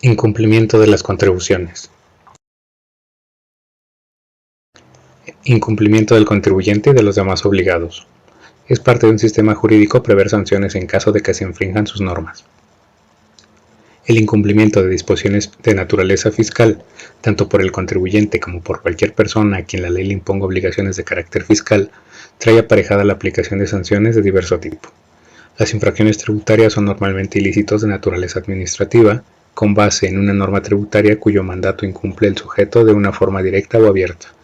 Incumplimiento de las contribuciones. Incumplimiento del contribuyente y de los demás obligados. Es parte de un sistema jurídico prever sanciones en caso de que se infrinjan sus normas. El incumplimiento de disposiciones de naturaleza fiscal, tanto por el contribuyente como por cualquier persona a quien la ley le imponga obligaciones de carácter fiscal, trae aparejada la aplicación de sanciones de diverso tipo. Las infracciones tributarias son normalmente ilícitos de naturaleza administrativa, con base en una norma tributaria cuyo mandato incumple el sujeto de una forma directa o abierta.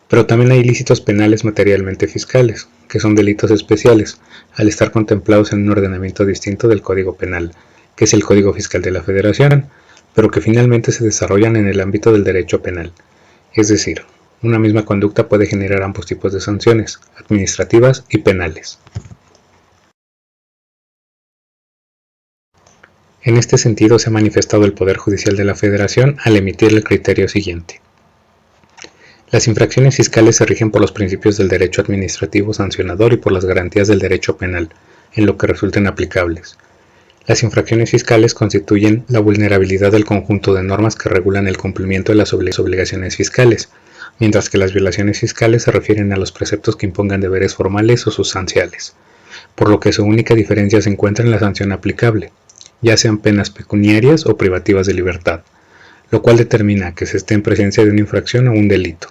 Pero también hay ilícitos penales materialmente fiscales, que son delitos especiales, al estar contemplados en un ordenamiento distinto del Código Penal, que es el Código Fiscal de la Federación, pero que finalmente se desarrollan en el ámbito del derecho penal. Es decir, una misma conducta puede generar ambos tipos de sanciones, administrativas y penales. En este sentido se ha manifestado el Poder Judicial de la Federación al emitir el criterio siguiente. Las infracciones fiscales se rigen por los principios del derecho administrativo sancionador y por las garantías del derecho penal, en lo que resulten aplicables. Las infracciones fiscales constituyen la vulnerabilidad del conjunto de normas que regulan el cumplimiento de las obligaciones fiscales, mientras que las violaciones fiscales se refieren a los preceptos que impongan deberes formales o sustanciales, por lo que su única diferencia se encuentra en la sanción aplicable, ya sean penas pecuniarias o privativas de libertad, lo cual determina que se esté en presencia de una infracción o un delito.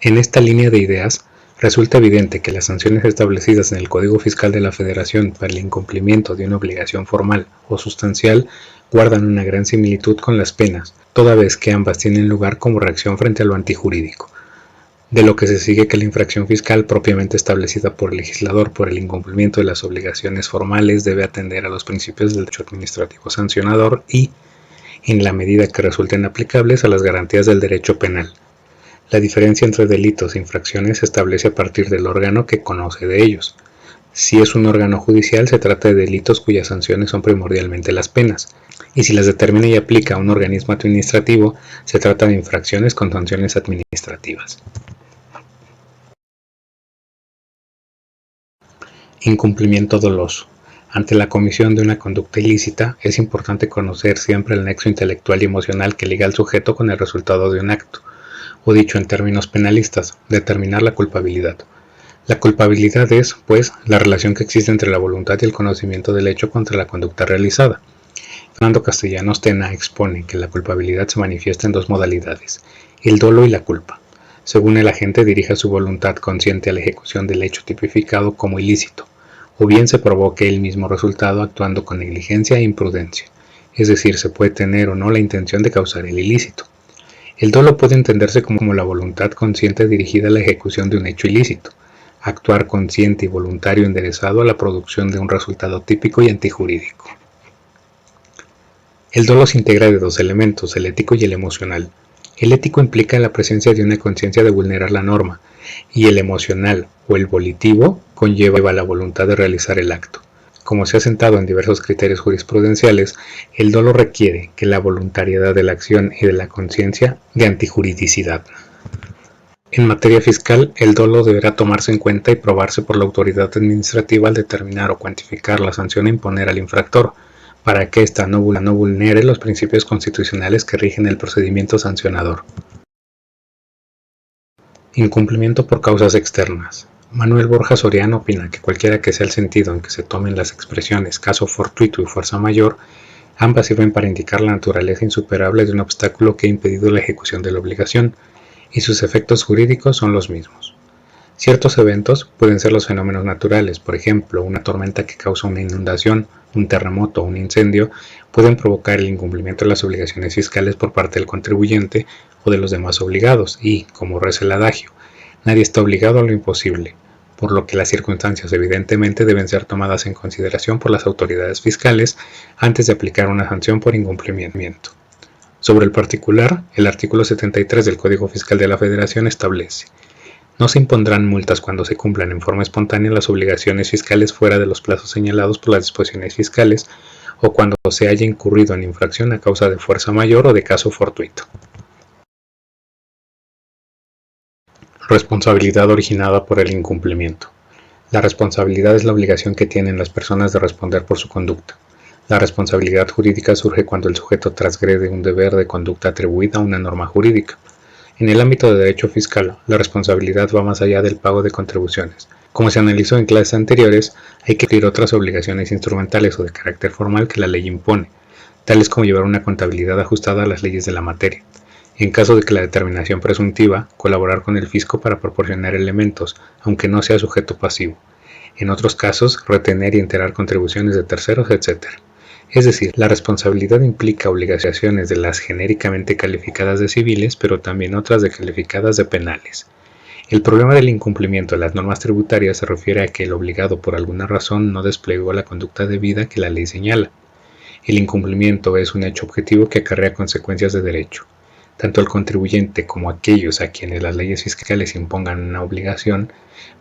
En esta línea de ideas, resulta evidente que las sanciones establecidas en el Código Fiscal de la Federación para el incumplimiento de una obligación formal o sustancial guardan una gran similitud con las penas, toda vez que ambas tienen lugar como reacción frente a lo antijurídico, de lo que se sigue que la infracción fiscal propiamente establecida por el legislador por el incumplimiento de las obligaciones formales debe atender a los principios del derecho administrativo sancionador y, en la medida que resulten aplicables, a las garantías del derecho penal. La diferencia entre delitos e infracciones se establece a partir del órgano que conoce de ellos. Si es un órgano judicial, se trata de delitos cuyas sanciones son primordialmente las penas, y si las determina y aplica un organismo administrativo, se trata de infracciones con sanciones administrativas. Incumplimiento doloso. Ante la comisión de una conducta ilícita, es importante conocer siempre el nexo intelectual y emocional que liga al sujeto con el resultado de un acto, o dicho en términos penalistas, determinar la culpabilidad. La culpabilidad es, pues, la relación que existe entre la voluntad y el conocimiento del hecho contra la conducta realizada. Fernando Castellanos Tena expone que la culpabilidad se manifiesta en dos modalidades, el dolo y la culpa, según el agente dirija su voluntad consciente a la ejecución del hecho tipificado como ilícito, o bien se provoque el mismo resultado actuando con negligencia e imprudencia, es decir, se puede tener o no la intención de causar el ilícito. El dolo puede entenderse como la voluntad consciente dirigida a la ejecución de un hecho ilícito, actuar consciente y voluntario enderezado a la producción de un resultado típico y antijurídico. El dolo se integra de dos elementos, el ético y el emocional. El ético implica la presencia de una conciencia de vulnerar la norma, y el emocional o el volitivo conlleva la voluntad de realizar el acto. Como se ha sentado en diversos criterios jurisprudenciales, el dolo requiere que la voluntariedad de la acción y de la conciencia de antijuridicidad. En materia fiscal, el dolo deberá tomarse en cuenta y probarse por la autoridad administrativa al determinar o cuantificar la sanción a imponer al infractor, para que ésta no vulnere los principios constitucionales que rigen el procedimiento sancionador. Incumplimiento por causas externas. Manuel Borja Soriano opina que cualquiera que sea el sentido en que se tomen las expresiones caso fortuito y fuerza mayor, ambas sirven para indicar la naturaleza insuperable de un obstáculo que ha impedido la ejecución de la obligación, y sus efectos jurídicos son los mismos. Ciertos eventos pueden ser los fenómenos naturales, por ejemplo, una tormenta que causa una inundación, un terremoto o un incendio, pueden provocar el incumplimiento de las obligaciones fiscales por parte del contribuyente o de los demás obligados y, como reza el adagio, nadie está obligado a lo imposible, por lo que las circunstancias evidentemente deben ser tomadas en consideración por las autoridades fiscales antes de aplicar una sanción por incumplimiento. Sobre el particular, el artículo 73 del Código Fiscal de la Federación establece: no se impondrán multas cuando se cumplan en forma espontánea las obligaciones fiscales fuera de los plazos señalados por las disposiciones fiscales o cuando se haya incurrido en infracción a causa de fuerza mayor o de caso fortuito. Responsabilidad originada por el incumplimiento. La responsabilidad es la obligación que tienen las personas de responder por su conducta. La responsabilidad jurídica surge cuando el sujeto transgrede un deber de conducta atribuida a una norma jurídica. En el ámbito de derecho fiscal, la responsabilidad va más allá del pago de contribuciones. Como se analizó en clases anteriores, hay que cumplir otras obligaciones instrumentales o de carácter formal que la ley impone, tales como llevar una contabilidad ajustada a las leyes de la materia. En caso de que la determinación presuntiva, colaborar con el fisco para proporcionar elementos, aunque no sea sujeto pasivo. En otros casos, retener y enterar contribuciones de terceros, etc. Es decir, la responsabilidad implica obligaciones de las genéricamente calificadas de civiles, pero también otras de calificadas de penales. El problema del incumplimiento de las normas tributarias se refiere a que el obligado por alguna razón no desplegó la conducta debida que la ley señala. El incumplimiento es un hecho objetivo que acarrea consecuencias de derecho. Tanto el contribuyente como aquellos a quienes las leyes fiscales impongan una obligación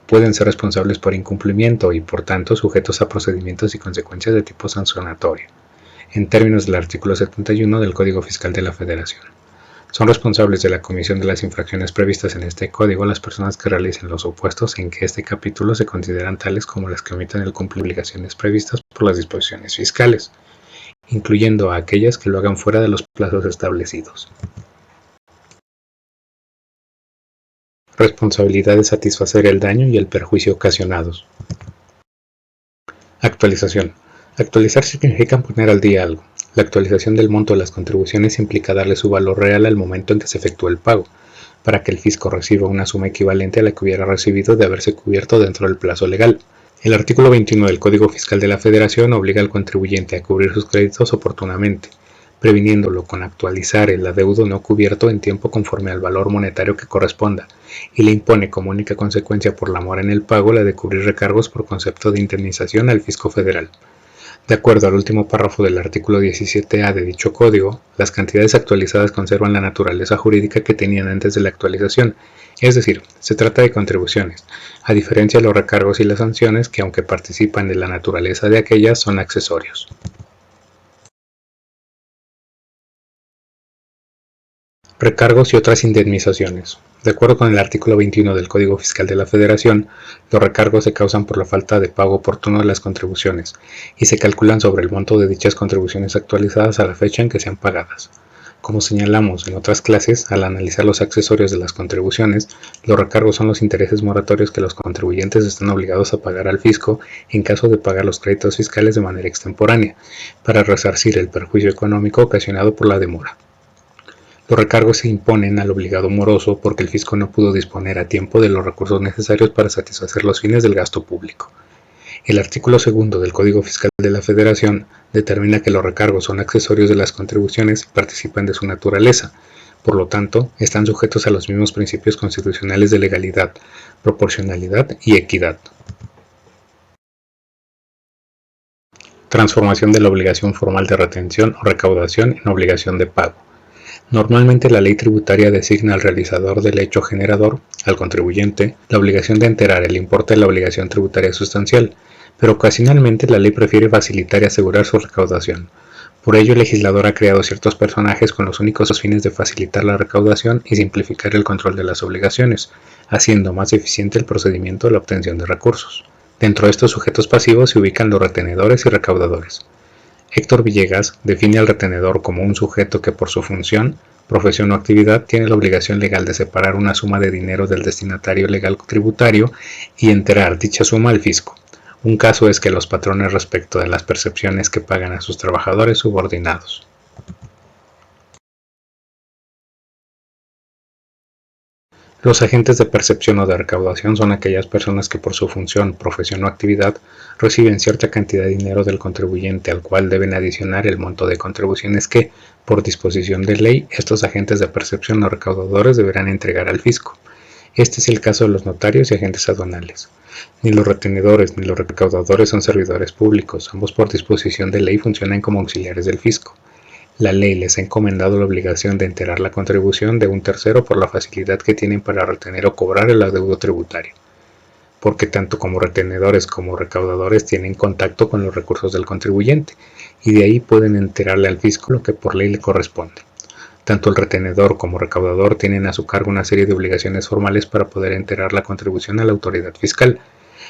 pueden ser responsables por incumplimiento y, por tanto, sujetos a procedimientos y consecuencias de tipo sancionatorio, en términos del artículo 71 del Código Fiscal de la Federación. Son responsables de la comisión de las infracciones previstas en este código las personas que realicen los supuestos en que este capítulo se consideran tales como las que omiten el cumplir obligaciones previstas por las disposiciones fiscales, incluyendo a aquellas que lo hagan fuera de los plazos establecidos. Responsabilidad de satisfacer el daño y el perjuicio ocasionados. Actualización. Actualizar significa poner al día algo. La actualización del monto de las contribuciones implica darle su valor real al momento en que se efectúa el pago, para que el fisco reciba una suma equivalente a la que hubiera recibido de haberse cubierto dentro del plazo legal. El artículo 21 del Código Fiscal de la Federación obliga al contribuyente a cubrir sus créditos oportunamente, previniéndolo con actualizar el adeudo no cubierto en tiempo conforme al valor monetario que corresponda, y le impone como única consecuencia por la mora en el pago la de cubrir recargos por concepto de indemnización al fisco federal. De acuerdo al último párrafo del artículo 17A de dicho código, las cantidades actualizadas conservan la naturaleza jurídica que tenían antes de la actualización, es decir, se trata de contribuciones, a diferencia de los recargos y las sanciones que, aunque participan de la naturaleza de aquellas, son accesorios. Recargos y otras indemnizaciones. De acuerdo con el artículo 21 del Código Fiscal de la Federación, los recargos se causan por la falta de pago oportuno de las contribuciones y se calculan sobre el monto de dichas contribuciones actualizadas a la fecha en que sean pagadas. Como señalamos en otras clases, al analizar los accesorios de las contribuciones, los recargos son los intereses moratorios que los contribuyentes están obligados a pagar al fisco en caso de pagar los créditos fiscales de manera extemporánea, para resarcir el perjuicio económico ocasionado por la demora. Los recargos se imponen al obligado moroso porque el fisco no pudo disponer a tiempo de los recursos necesarios para satisfacer los fines del gasto público. El artículo 2 del Código Fiscal de la Federación determina que los recargos son accesorios de las contribuciones y participan de su naturaleza. Por lo tanto, están sujetos a los mismos principios constitucionales de legalidad, proporcionalidad y equidad. Transformación de la obligación formal de retención o recaudación en obligación de pago. Normalmente la ley tributaria designa al realizador del hecho generador, al contribuyente, la obligación de enterar el importe de la obligación tributaria sustancial, pero ocasionalmente la ley prefiere facilitar y asegurar su recaudación. Por ello el legislador ha creado ciertos personajes con los únicos fines de facilitar la recaudación y simplificar el control de las obligaciones, haciendo más eficiente el procedimiento de la obtención de recursos. Dentro de estos sujetos pasivos se ubican los retenedores y recaudadores. Héctor Villegas define al retenedor como un sujeto que por su función, profesión o actividad tiene la obligación legal de separar una suma de dinero del destinatario legal tributario y enterar dicha suma al fisco. Un caso es que los patrones respecto de las percepciones que pagan a sus trabajadores subordinados. Los agentes de percepción o de recaudación son aquellas personas que por su función, profesión o actividad reciben cierta cantidad de dinero del contribuyente al cual deben adicionar el monto de contribuciones que, por disposición de ley, estos agentes de percepción o recaudadores deberán entregar al fisco. Este es el caso de los notarios y agentes aduanales. Ni los retenedores ni los recaudadores son servidores públicos, ambos por disposición de ley funcionan como auxiliares del fisco. La ley les ha encomendado la obligación de enterar la contribución de un tercero por la facilidad que tienen para retener o cobrar el adeudo tributario, porque tanto como retenedores como recaudadores tienen contacto con los recursos del contribuyente, y de ahí pueden enterarle al fisco lo que por ley le corresponde. Tanto el retenedor como recaudador tienen a su cargo una serie de obligaciones formales para poder enterar la contribución a la autoridad fiscal,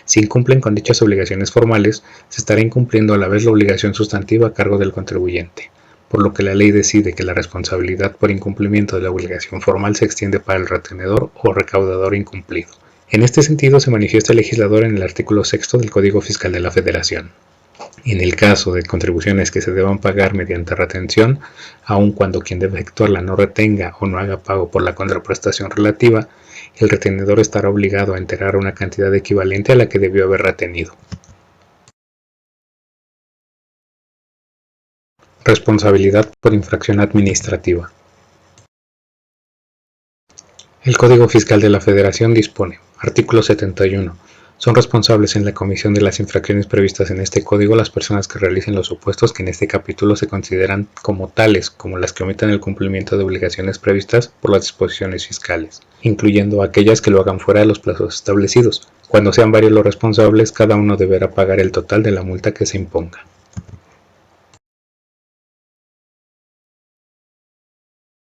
Si incumplen con dichas obligaciones formales, se estará incumpliendo a la vez la obligación sustantiva a cargo del contribuyente, por lo que la ley decide que la responsabilidad por incumplimiento de la obligación formal se extiende para el retenedor o recaudador incumplido. En este sentido se manifiesta el legislador en el artículo 6 del Código Fiscal de la Federación. En el caso de contribuciones que se deban pagar mediante retención, aun cuando quien debe efectuarla no retenga o no haga pago por la contraprestación relativa, el retenedor estará obligado a enterar una cantidad equivalente a la que debió haber retenido. Responsabilidad por infracción administrativa. El Código Fiscal de la Federación dispone, artículo 71. Son responsables en la comisión de las infracciones previstas en este código las personas que realicen los supuestos que en este capítulo se consideran como tales, como las que omitan el cumplimiento de obligaciones previstas por las disposiciones fiscales, incluyendo aquellas que lo hagan fuera de los plazos establecidos. Cuando sean varios los responsables, cada uno deberá pagar el total de la multa que se imponga.